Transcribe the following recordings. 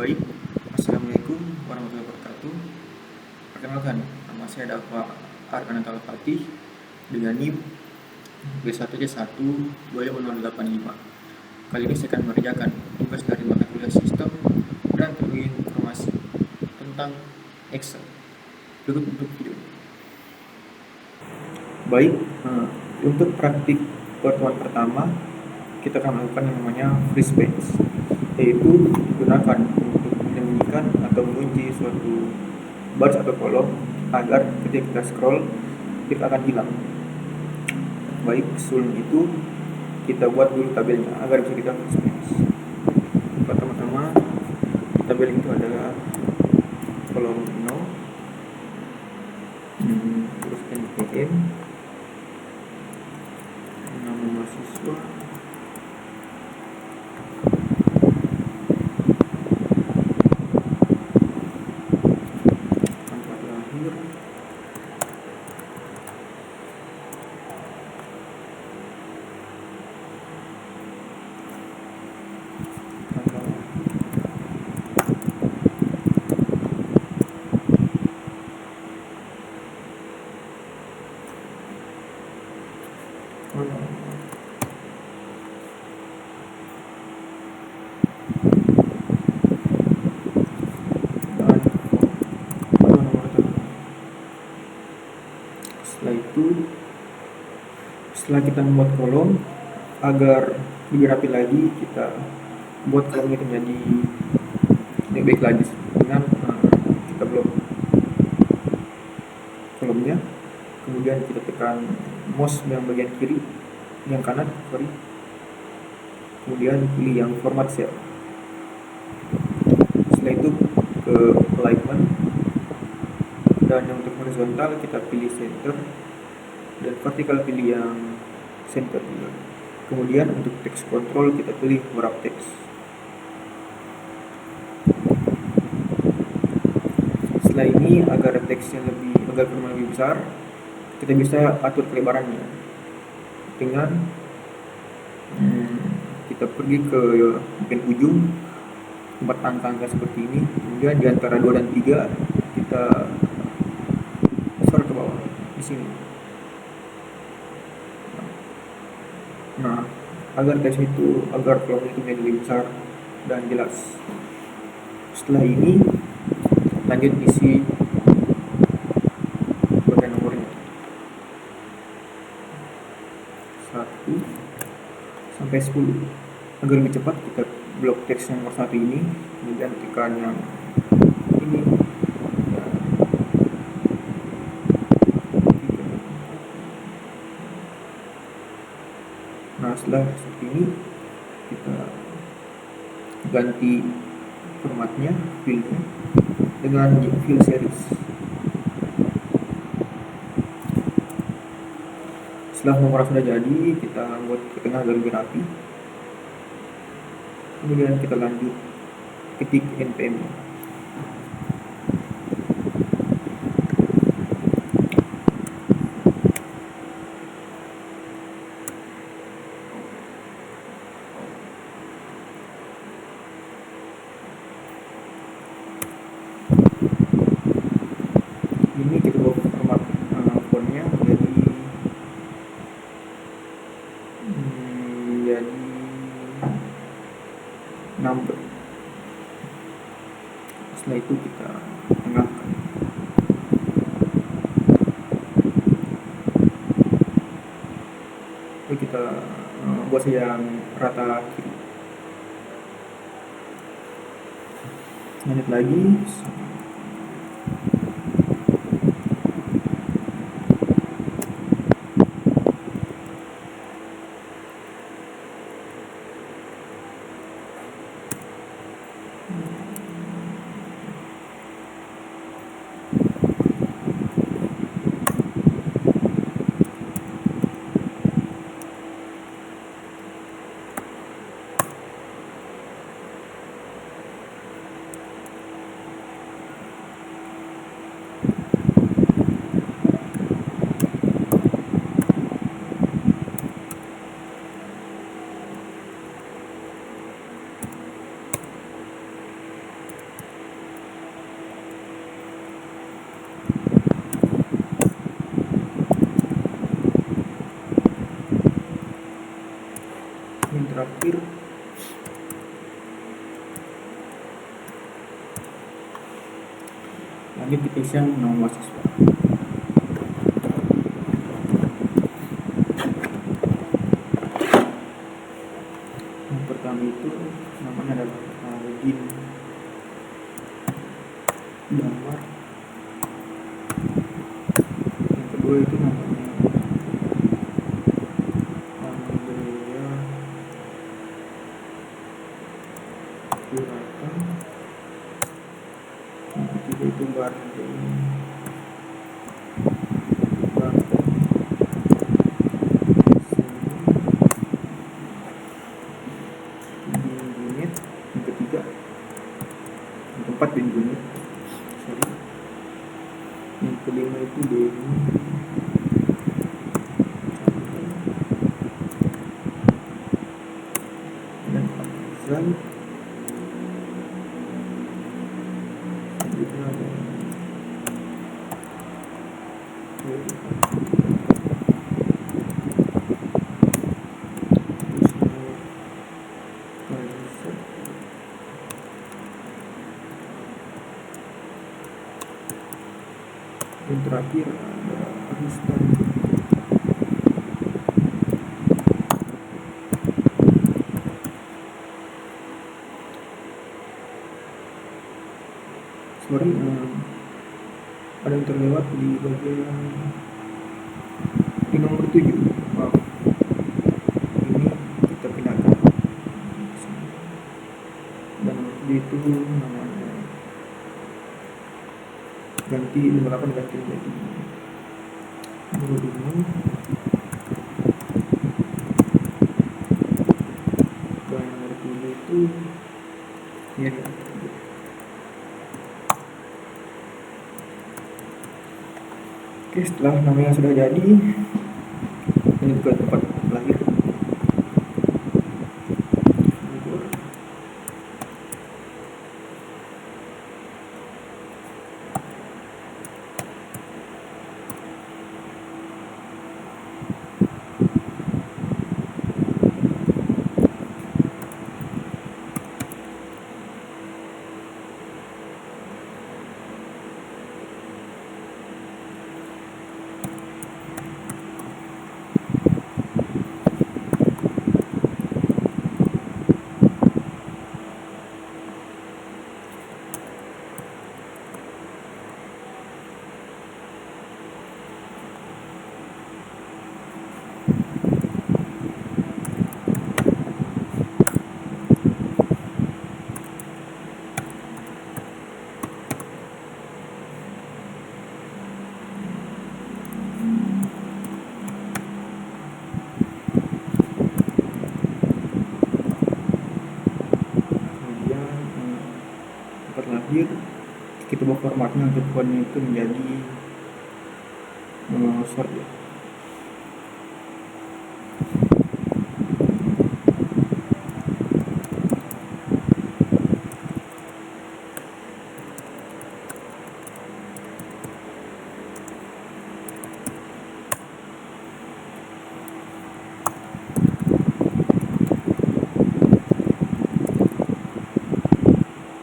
Baik, Assalamualaikum warahmatullahi wabarakatuh. Perkenalkan, nama saya Dafa Arkanata Fatih dengan NIM B1C1 Kali ini saya akan mengerjakan tugas dari mata kuliah Sistem dan Teknologi Informasi tentang Excel. Berikut untuk video. Baik, untuk praktik pertemuan pertama kita akan melakukan yang namanya free space, yaitu digunakan untuk menyembunyikan atau mengunci suatu baris atau kolom agar ketika kita scroll kita akan hilang. Baik, sebelum itu kita buat dulu tabelnya agar bisa kita free space. Pertama-tama tabel itu adalah kolom 0, terus NPM, nama mahasiswa, tempat lahir, tanggal, setelah kita membuat kolom agar lebih rapi lagi, kita buat kolomnya menjadi lebih baik lagi dengan kita blok kolomnya, kemudian kita tekan mouse yang bagian kiri, yang kanan, kemudian pilih yang format cell. Setelah itu ke alignment, dan yang untuk horizontal kita pilih center, dan vertikal pilih yang center juga. Kemudian untuk text control kita pilih wrap text. Setelah ini agar teksnya agar lebih besar, kita bisa atur kelebarannya dengan kita pergi ke bagian ujung tempat angka-angka seperti ini, kemudian di antara 2 dan 3 kita taruh ke bawah di sini. Nah, agar kolom itu menjadi lebih besar dan jelas. Setelah ini lanjut isi bagian nomornya 1 sampai 10. Agar lebih cepat kita blok teks yang nomor 1 ini, kemudian tekan yang ini. Nah, setelah seperti ini kita ganti formatnya, fillnya dengan fill series. Setelah nomor sudah jadi, kita buat ke tengah agar lebih rapi. Kemudian kita lanjut ketik npm. Ini kita buat format fontnya jadi number. Setelah itu kita tengahkan. Lalu kita buat yang rata kiri. Lanjut lagi. terakhir lanjut kita isi nama mahasiswa. Yang pertama itu namanya adalah login Damar. Yang kedua itu namanya Andrea Purata. Yang ketiga itu Barden unit. Yang ketiga, yang keempat dan unit. Sorry. Yang kelima itu Denny dan Afzal. Selanjutnya ada yang terakhir ada Rustan. Sorry, ada yang terlewat di bagian di nomor 7. Maaf, ini kita pindahkan dan itu namanya ganti 58 ganti menjadi Nurudin. Dan nomor 7 itu ya. Oke, setelah namanya sudah jadi, ini juga tempat lahir. Lahir, kita buat formatnya untuk kodenya itu menjadi short ya.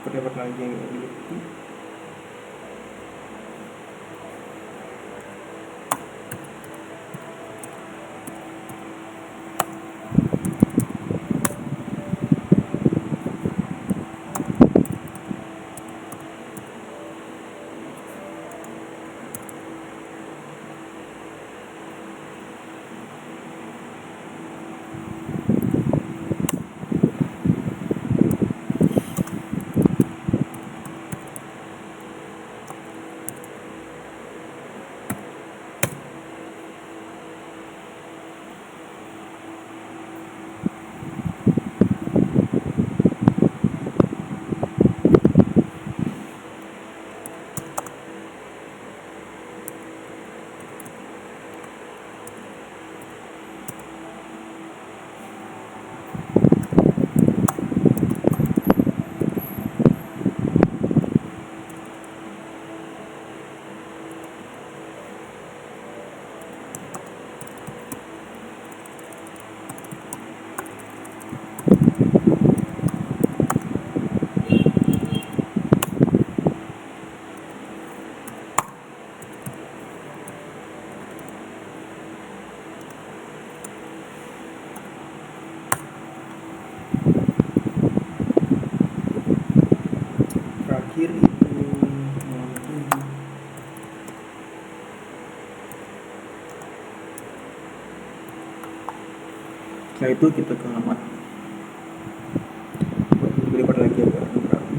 Dapat lagi yang ability. Setelah itu kita ke alamat buat deliver lagi agar rapi.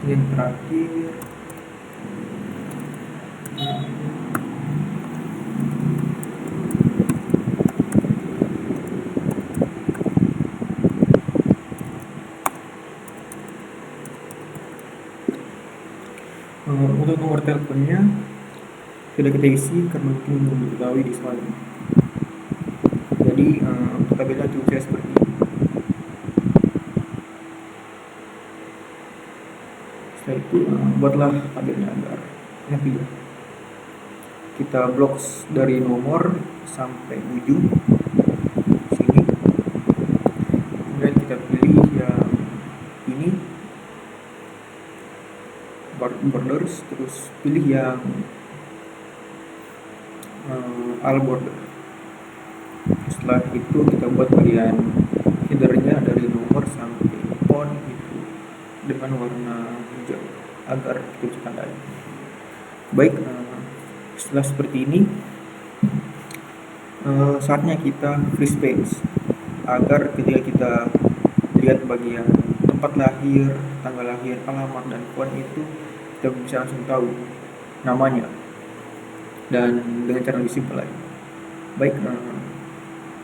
Yang terakhir untuk nomor teleponnya sudah kita isi karena mungkin belum diketahui di slide. Jadi tabelnya cukup saya seperti ini. Setelah itu buatlah tabelnya agar happy. Kita blok dari nomor sampai ujung sini. Kemudian kita pilih yang ini borders, terus pilih yang all border. Setelah itu kita buat bagian headernya dari nomor sampai font itu dengan warna hijau agar kita tandai. Baik, setelah seperti ini saatnya kita free space agar ketika kita lihat bagian tempat lahir, tanggal lahir, alamat, dan font itu kita bisa langsung tahu namanya dan dengan cara lebih simpel lagi. Baik,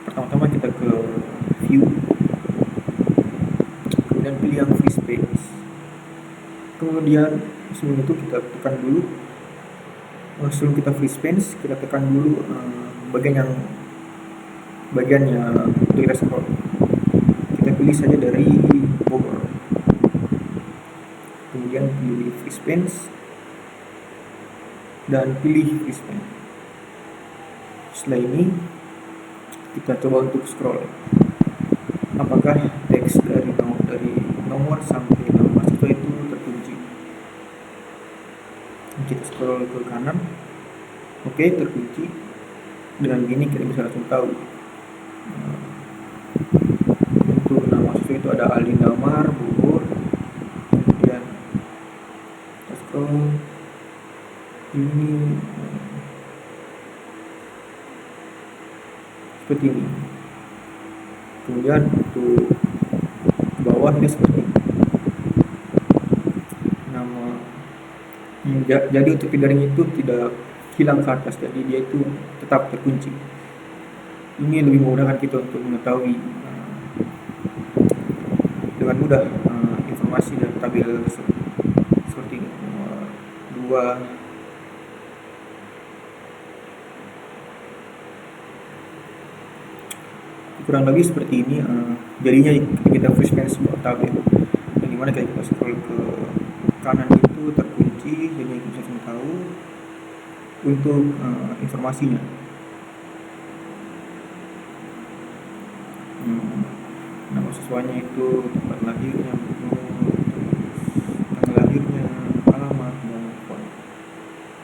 pertama-tama kita ke view, kemudian pilih yang free space, kemudian sebelum itu kita tekan dulu, sebelum kita free space kita tekan dulu bagian yang kita scroll. Kita pilih saja dari Bogor, kemudian pilih free space dan pilih free space. Setelah ini kita coba untuk scroll apakah teks dari nomor sampai nama mahasiswa itu terkunci. scroll ke kanan, oke, terkunci. Dengan gini kita bisa langsung tahu untuk nama siswa itu ada Ali Damar Bogor. Kemudian kita scroll ini seperti ini. Kemudian untuk bawah ini seperti ini. Nama jadi untuk filtering itu tidak hilang ke atas, jadi dia itu tetap terkunci. Ini lebih memudahkan kita untuk mengetahui dengan mudah informasi dan tabel seperti ini. Nomor 2, kurang lebih seperti ini jadinya kita freeze sebuah tabel yang dimana kita scroll ke kanan itu terkunci, jadi kita bisa tahu untuk informasinya. Nama siswanya itu, tempat lahirnya, tanggal lahirnya, alamat, dan phone.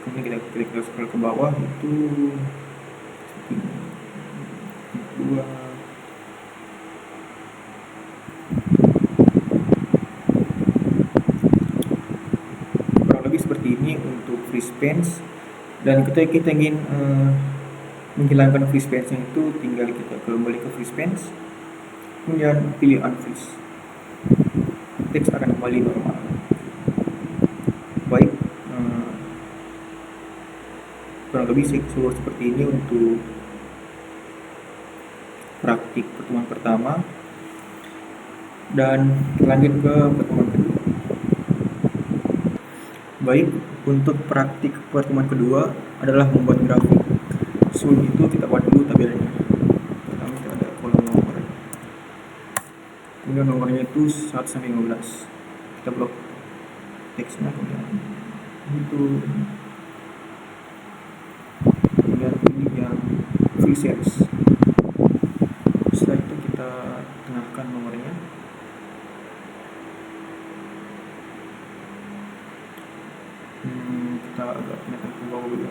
Kemudian kita scroll ke bawah itu dua. Kurang lebih seperti ini untuk freeze page. Dan kita ingin menghilangkan freeze page itu, tinggal kita kembali ke freeze page, kemudian pilih unfreeze, teks akan kembali normal. Baik, kurang lebih seperti ini untuk praktik pertemuan pertama, dan lanjut ke pertemuan kedua. Baik, untuk praktik pertemuan kedua adalah membuat grafik. Sebelum itu kita buat dulu tabelnya. Pertama kita ada kolom nomor, kemudian nomornya itu 1 sampai 15. Kita blok teksnya, kemudian itu, kemudian ini yang free series. Setelah itu kita tengahkan nomornya. Kita agak pindah ke bawah dulu.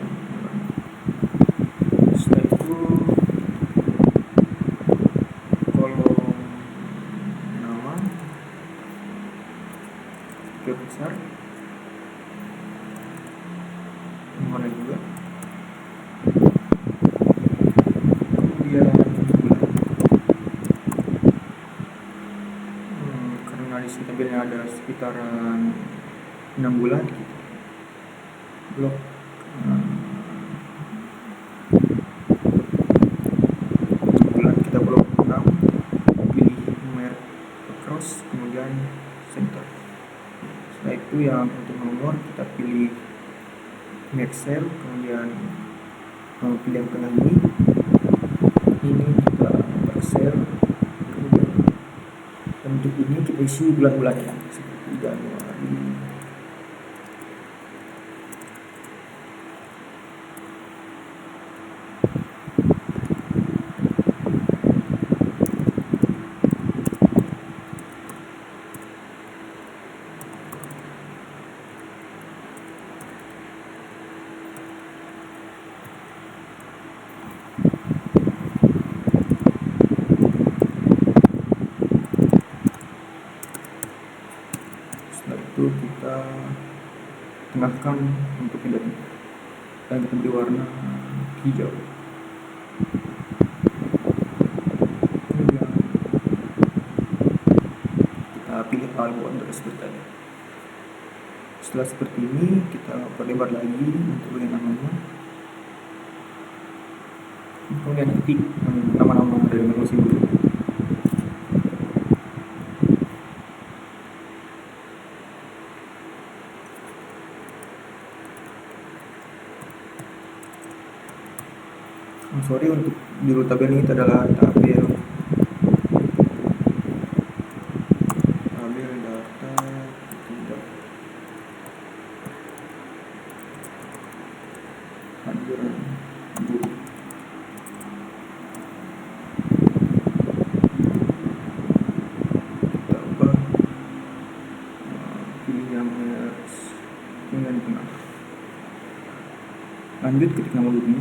Setelah itu kolom nama ke besar, nomornya juga, kemudian bulan. Karena di sini tabelnya ada sekitaran 6 bulan, blok bulan, kita blok 6, pilih merek across, kemudian center. Setelah itu yang untuk nomor kita pilih make cell, kemudian pilih yang tengah ini kita cell, kemudian untuk ini kita isi bulan-bulannya seperti Januari, kita tengahkan untuk filternya dan kita beri warna hijau. Kemudian kita pilih all border seperti tadi. Setelah seperti ini kita perlebar lagi untuk bagian namanya, kemudian ketik nama-nama dari masing-masing guru. Sorry, untuk judul tabel ini adalah tabel data tidak hadir guru. Kita ubah, pilih yang dengan tengah. Lanjut ketik nama grupnya.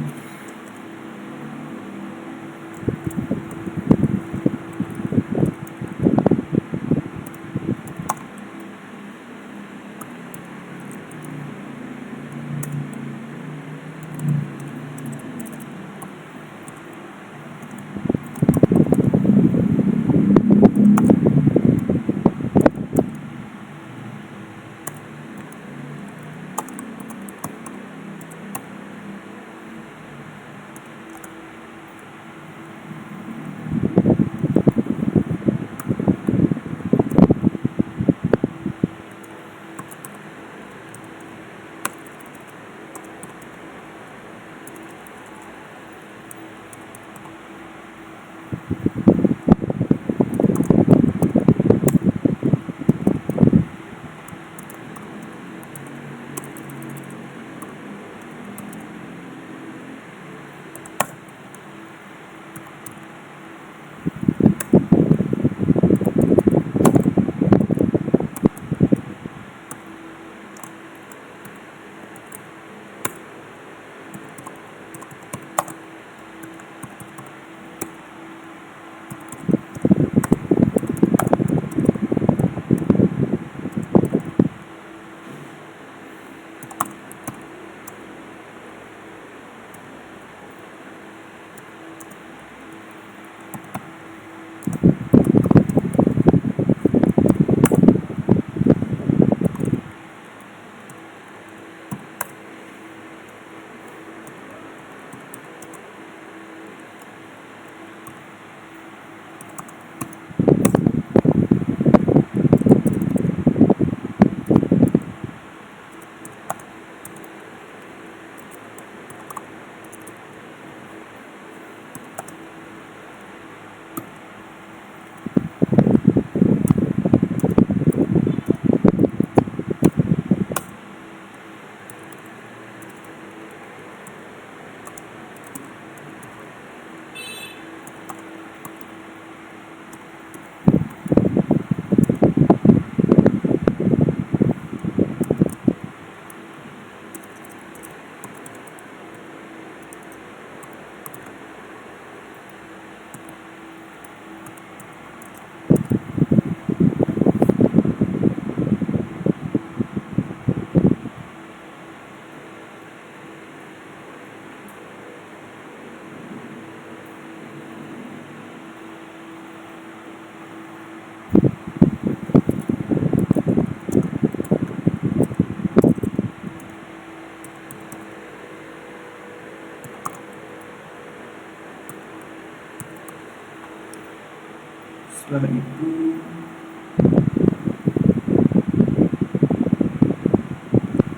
Setelah itu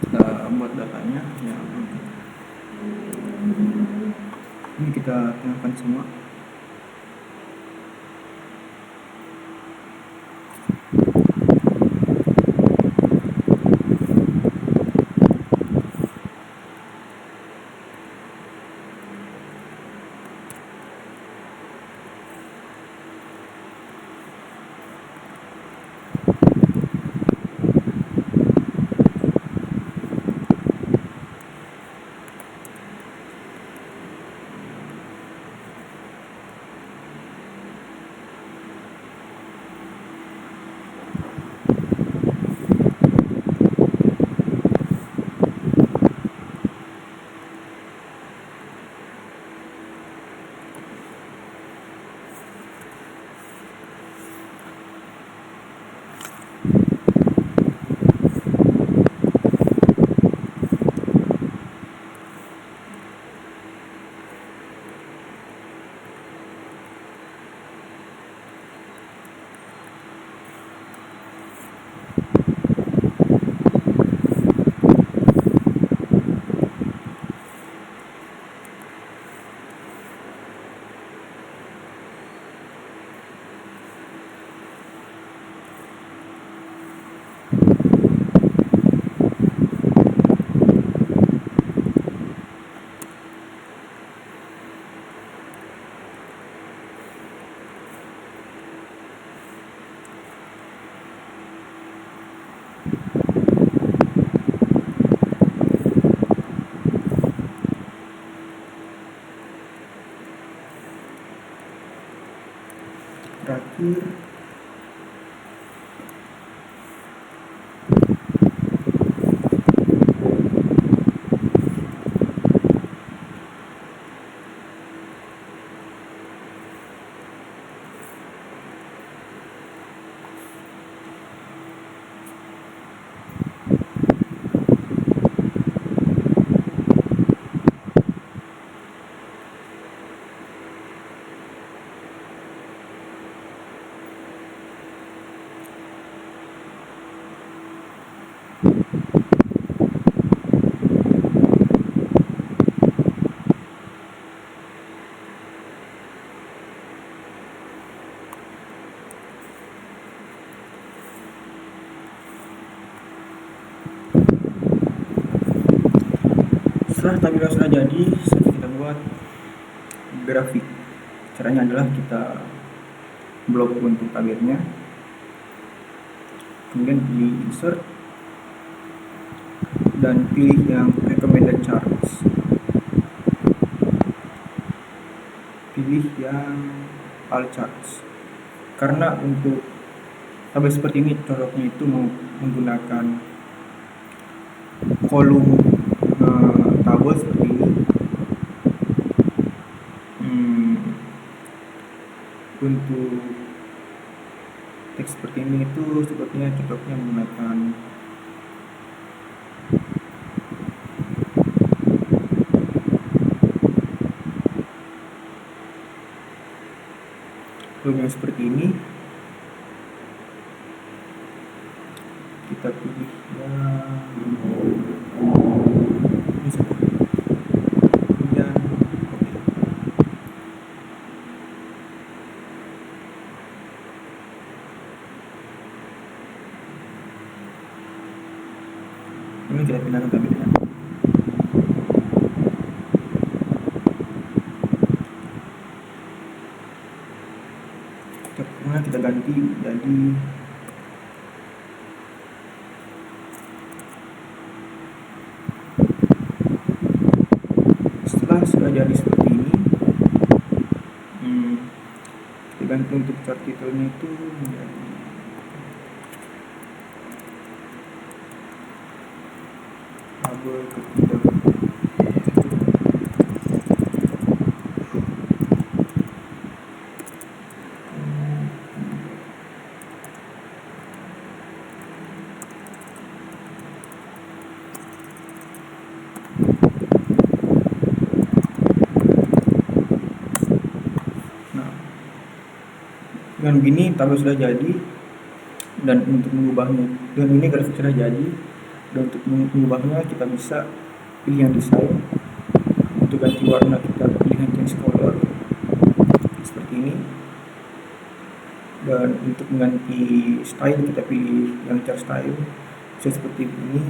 kita buat datanya yang ini kita tengahkan semua. terakhir setelah tabel sudah jadi, kita buat grafik. Caranya adalah kita blok untuk tabelnya, kemudian pilih insert dan pilih yang recommended charts, pilih yang all charts. Karena untuk tabel seperti ini cocoknya itu menggunakan kolom tabel seperti ini. Untuk teks seperti ini itu sepertinya cocoknya menggunakan kolom yang seperti ini. Kita pilih yang ini saja. Kemudian oke. Ini kita pindahkan tabelnya. Kemudian kita ganti jadi sudah jadi seperti ini. Kita ganti untuk chart titelnya itu menjadi tabel ketiga. Dengan begini tabel sudah jadi, dan untuk mengubahnya, dan ini grafik sudah jadi, dan untuk mengubahnya kita bisa pilih yang desain. Untuk ganti warna kita pilih yang change color seperti ini, dan untuk mengganti style kita pilih yang chart style seperti ini.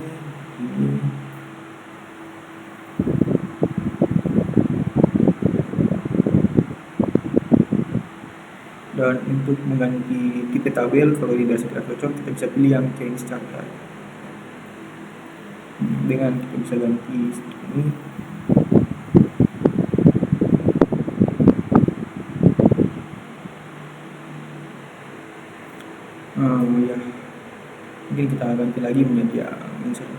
Dan untuk mengganti tipe tabel, kalau dirasa tidak cocok, kita bisa pilih yang change chart. Dengan kita bisa ganti seperti ini. Ya, mungkin kita ganti lagi menjadi yang ini saja.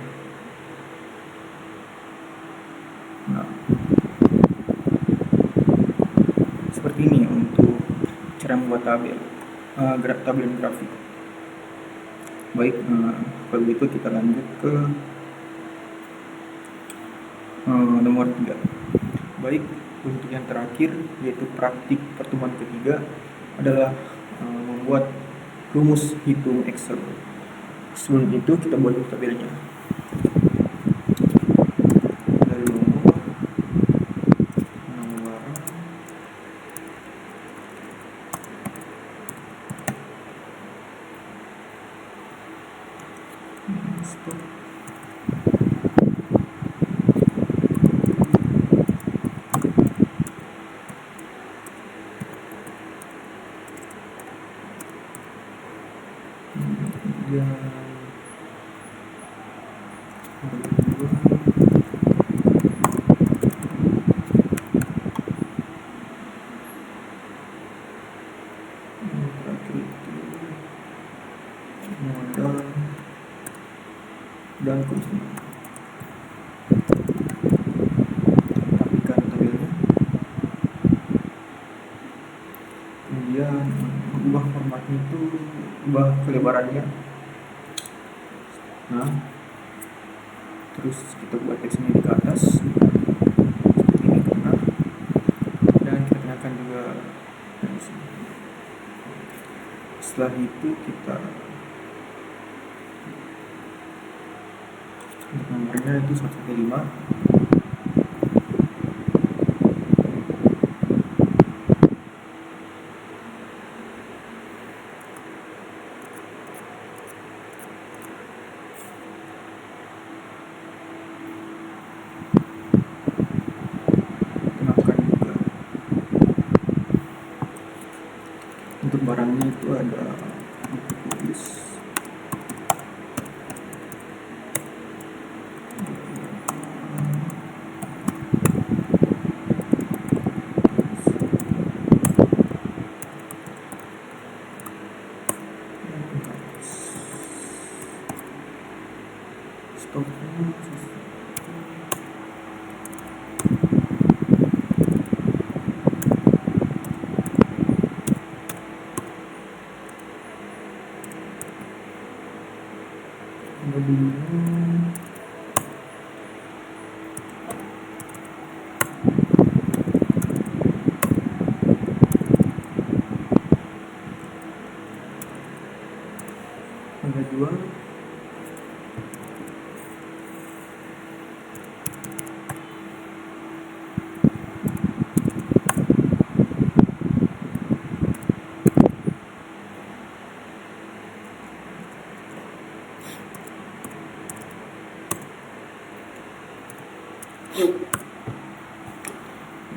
Nah, seperti ini untuk cara membuat tabel tabel dan grafik. Baik, kalau begitu kita lanjut ke nomor 3. Baik, untuk yang terakhir yaitu praktik pertemuan ketiga adalah membuat rumus hitung Excel. Sebelum itu kita buat tabelnya. Dari nomor stop. dan rapikan tabelnya, kemudian ubah formatnya itu, ubah kelebarannya. Nah, terus kita buat teksnya di atas seperti ini ke tengah, dan kita kenakan juga dari sini. Setelah itu kita untuk nomornya itu 115. Kenakan juga untuk barangnya itu ada buku tulis, stoknya mobilnya harga jual,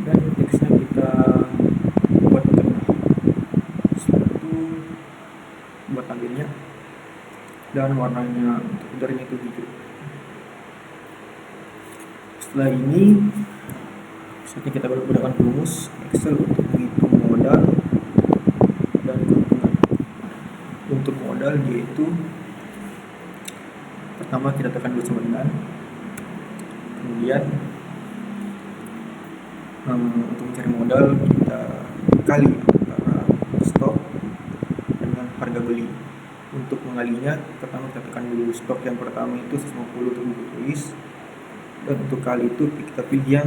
dan teksnya kita buat tengah. Setelah itu buat tabelnya dan warnanya untuk headernya itu hijau. Setelah ini saatnya kita gunakan rumus Excel untuk menghitung modal dan keuntungan. Untuk modal yaitu pertama kita tekan dulu sama dengan, kemudian untuk mencari modal kita kali antara stok dengan harga beli. Untuk mengalinya pertama kita tekan dulu stok yang pertama itu 150 untuk buku tulis, dan untuk kali itu kita pilih yang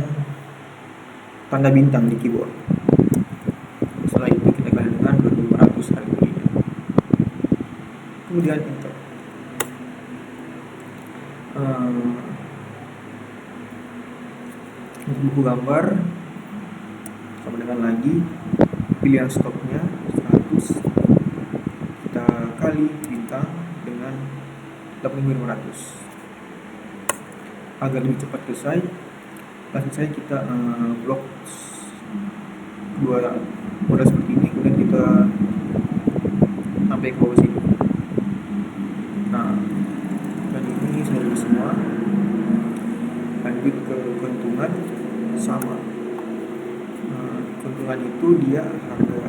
tanda bintang di keyboard. Setelah itu kita kali dengan 2.500 harga belinya, kemudian enter. Untuk buku gambar sama dengan lagi, pilihan stoknya 100, kita kali bintang dengan 8.500 agar lebih cepat selesai. Langsung saja kita blok dua modal seperti ini, kemudian kita sampai ke bawah sini. Nah, dan ini sudah jadi semua. Lanjut ke keuntungan, sama. Keuntungan itu dia harga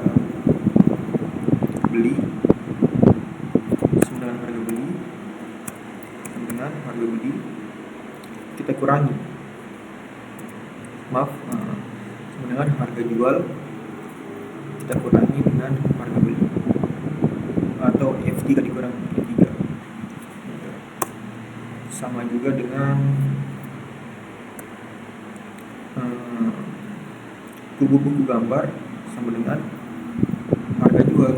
beli sama dengan harga beli, sama dengan harga beli kita kurangi, maaf, sama dengan harga jual kita kurangi dengan harga beli, atau F3 dikurangi F3, sama juga dengan buku gambar sama dengan harga jual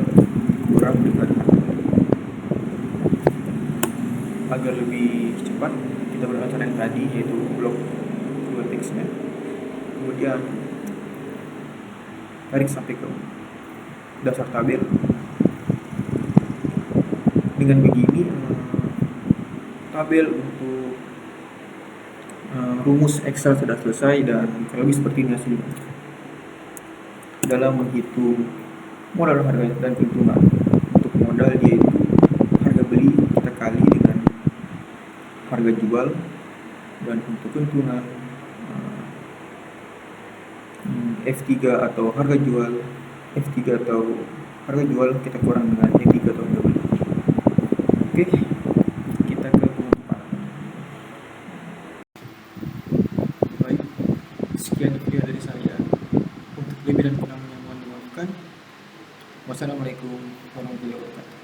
kurang dengan harga beli. Agar lebih cepat kita gunakan cara yang tadi, yaitu blok dua teksnya, kemudian tarik sampai ke dasar tabel. Dengan begini tabel untuk rumus Excel sudah selesai, dan kurang lebih seperti ini hasilnya dalam menghitung modal, harga, dan keuntungan. Untuk modal yaitu harga beli kita kali dengan harga jual, dan untuk keuntungan F3 atau harga jual, F3 atau harga jual kita kurang dengan F3 atau harga beli. Oke, kita ke pengumpalan. lebih dan kurangnya mohon dimaafkan. Wassalamualaikum warahmatullahi wabarakatuh.